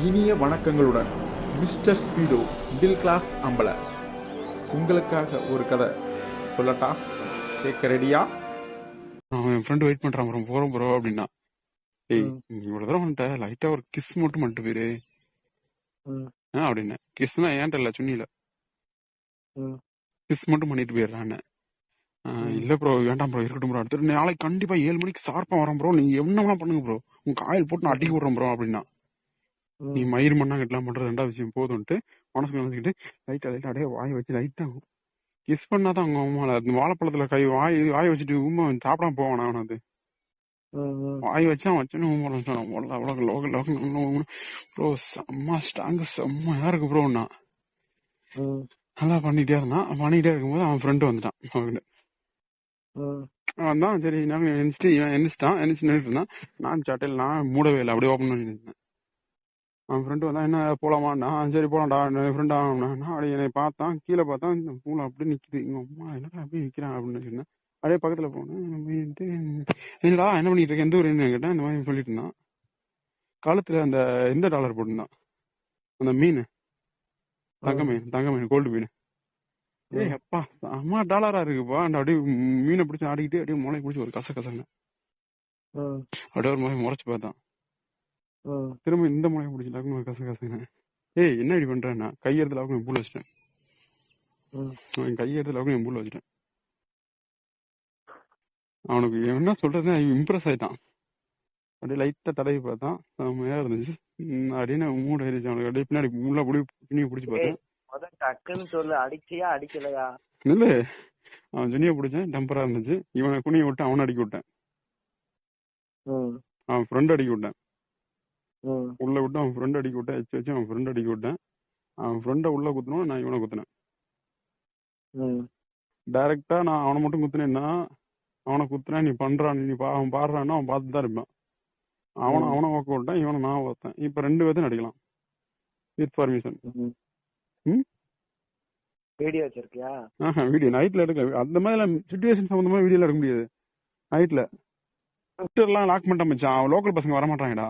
இனிய வணக்கங்களுடன் mister ஸ்பீடோ middle class அம்பல உங்களுக்காக ஒரு கதை சொல்லட்டா? கேட்க ரெடியா? அவன் என் ஃப்ரெண்ட் வெயிட் பண்றான் ப்ரோ, போறோம் ப்ரோ அப்படின்னா. ஏய் இவ்வளவு தூரம் வந்துட்ட, லைட்டா ஒரு கிஸ் மட்டும் பண்ணிட்டு போயிரு அப்படின்னு. கிஸ்னா ஏன்ட்ட இல்ல, சுண்ணில கிஸ் மட்டும் பண்ணிட்டு போயிடுறான்னு. இல்ல ப்ரோ வேண்டாம் ப்ரோ, இருக்கட்டும் ப்ரோ, அடுத்து நாளைக்கு கண்டிப்பா 7 மணிக்கு ஷார்ப்பா வரேன் ப்ரோ, நீங்க என்ன பண்ணுங்க ப்ரோ, உங்க காயில் போட்டு நான் அடிக்க விடுறேன் ப்ரோ அப்படின்னா. நீ மயிர் மண்ணா கட்டலாம் பண்றது ரெண்டாவது விஷயம் போதும்ட்டு மனசுல நினைச்சுக்கிட்டு லைட்டா அப்படியே வாய் வச்சு லைட்டா கிஸ் பண்ணாதான் அவங்க அம்மா அந்த வாழைப்பழத்துல கை வாய் வச்சுட்டு உமா சாப்பிடாம போவானா அவனது. வாய் வச்சா ப்ரோ செம்ம ஸ்ட்ராங், செம்மையா இருக்கு ப்ரோ. நல்லா பண்ணிட்டே இருந்தான். பண்ணிட்டே இருக்கும்போது அவன் ஃப்ரெண்டு வந்துட்டான். அவன் தான் சரி நாங்க எந்திரிச்சிட்டான், எந்திரிச்சு நின்றுட்டு இருந்தான். நான் சாட்டையில் நான் மூடவே இல்லை, அப்படியே ஓப்பன் பண்ணி இருந்தேன். அவன் ஃப்ரெண்டு வந்தா என்ன போலாமான்னா, சரி போலாம்டா ஃப்ரெண்டா அப்படி என்னை பார்த்தான். கீழே பார்த்தான், இந்த பூனை அப்படி நிக்குது. எங்க அம்மா என்னடா அப்படி நிக்கிறான் அப்படின்னு சொன்னேன். அப்படியே பக்கத்துல போனேன். என்னடா என்ன பண்ணிட்டு இருக்க, எந்த ஊருன்னு கேட்டேன். இந்த மாதிரி சொல்லிட்டு இருந்தான். காலத்துல அந்த எந்த டாலர் போட்டுருந்தான், அந்த மீன் தங்க மீன் கோல்டு மீன். ஏய் அப்பா அம்மா டாலரா இருக்குப்பா. அப்படியே மீனை பிடிச்சி ஆடிக்கிட்டு அப்படியே முளை பிடிச்சி ஒரு கசங்க அப்படியே ஒரு மாதிரி முறைச்சு பார்த்தான். திரும்ப இந்த முளையை பிடிச்சிட்டாக்கும் கசங்க. ஏய் என்ன இப்படி பண்றேன்னா கையெடுத்துல என் பூல வச்சிட்டேன். கையெடுத்துல என் பூல வச்சிட்டேன். அவனுக்கு என்ன சொல்றது இம்ப்ரெஸ் ஆயிட்டான். அப்படியே லைட்டா தடவி பார்த்தான், செம்மையா இருந்துச்சு அப்படின்னு மூட ஆயிடுச்சு அவனுக்கு. அப்படியே பின்னாடி உள்ள பிடிச்சி பார்த்தேன். இல்ல அவன் துணியை பிடிச்சேன், டெம்பரா இருந்துச்சு. இவனை குனிய விட்டு அவனை அடிக்க விட்டேன். அவன் ஃப்ரெண்ட் அடிக்க விட்டேன். உள்ள விட்டு அவன் ஃப்ரெண்ட் அடிக்க விட்டேன். வச்சு அவன் ஃப்ரெண்ட் அடிக்க விட்டேன். அவன் ஃப்ரெண்ட உள்ள குத்தணும், நான் இவனை குத்தினேன். டைரக்டா நான் அவனை மட்டும் குத்துனேன்னா, அவனை குத்துனா நீ பண்றான், நீ அவன் பாடுறான்னா அவன் பார்த்து தான் இருப்பான். அவனை ஓக்க விட்டேன், இவனை நான் பார்த்தேன். இப்ப 2 பேர்த்தையும் நடிக்கலாம் வித் பர்மிஷன். வீடியோ வச்சிருக்கியா? வீடியோ நைட்ல எடுக்கல. அந்த மாதிரி சிச்சுவேஷன் சம்பந்தமா வீடியோல எடுக்க முடியாது நைட்ல. லாக் பண்ணிட்டான் மச்சான். லோக்கல் பசங்க வர மாட்டாங்கடா.